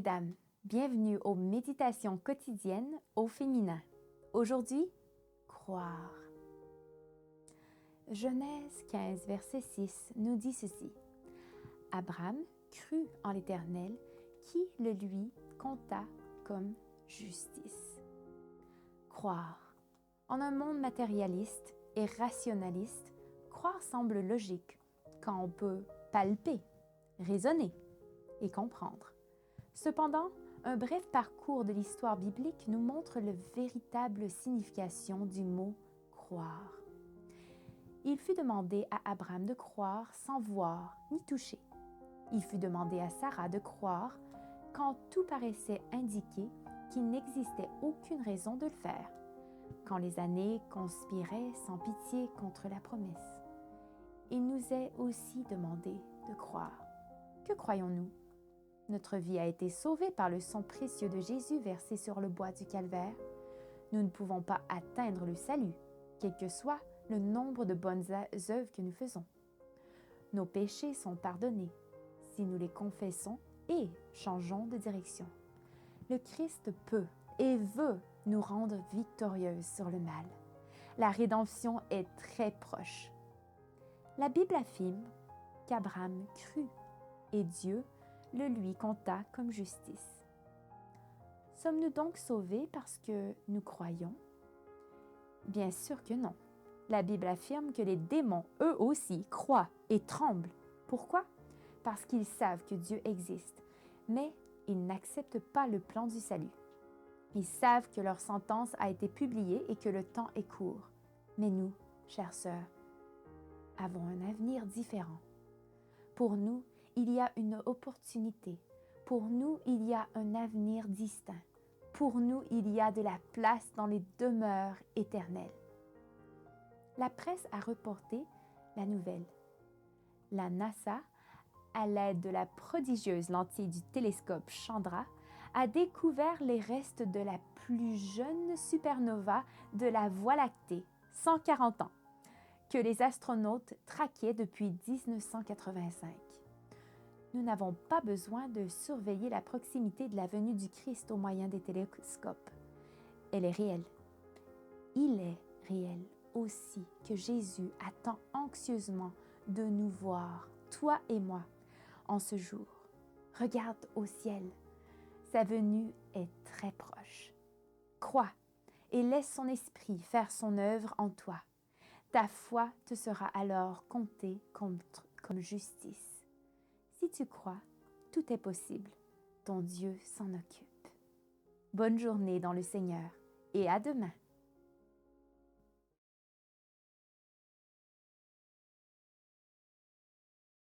mesdames, bienvenue aux méditations quotidiennes au féminin. Aujourd'hui, croire. Genèse 15, verset 6 nous dit ceci. Abraham crut en l'Éternel qui le lui compta comme justice. Croire. En un monde matérialiste et rationaliste, croire semble logique quand on peut palper, raisonner et comprendre. Cependant, un bref parcours de l'histoire biblique nous montre la véritable signification du mot « croire ». Il fut demandé à Abraham de croire sans voir ni toucher. Il fut demandé à Sarah de croire quand tout paraissait indiquer qu'il n'existait aucune raison de le faire, quand les années conspiraient sans pitié contre la promesse. Il nous est aussi demandé de croire. Que croyons-nous? Notre vie a été sauvée par le sang précieux de Jésus versé sur le bois du calvaire. Nous ne pouvons pas atteindre le salut, quel que soit le nombre de bonnes œuvres que nous faisons. Nos péchés sont pardonnés si nous les confessons et changeons de direction. Le Christ peut et veut nous rendre victorieuses sur le mal. La rédemption est très proche. La Bible affirme qu'Abraham crut et Dieu le lui compta comme justice. Sommes-nous donc sauvés parce que nous croyons? Bien sûr que non. La Bible affirme que les démons, eux aussi, croient et tremblent. Pourquoi? Parce qu'ils savent que Dieu existe, mais ils n'acceptent pas le plan du salut. Ils savent que leur sentence a été publiée et que le temps est court. Mais nous, chères sœurs, avons un avenir différent. Pour nous, il y a une opportunité. Pour nous, il y a un avenir distinct. Pour nous, il y a de la place dans les demeures éternelles. La presse a reporté la nouvelle. La NASA, à l'aide de la prodigieuse lentille du télescope Chandra, a découvert les restes de la plus jeune supernova de la Voie lactée, 140 ans, que les astronautes traquaient depuis 1985. Nous n'avons pas besoin de surveiller la proximité de la venue du Christ au moyen des télescopes. Elle est réelle. Il est réel aussi que Jésus attend anxieusement de nous voir, toi et moi, en ce jour. Regarde au ciel. Sa venue est très proche. Crois et laisse son esprit faire son œuvre en toi. Ta foi te sera alors comptée comme justice. Si tu crois, tout est possible. Ton Dieu s'en occupe. Bonne journée dans le Seigneur et à demain.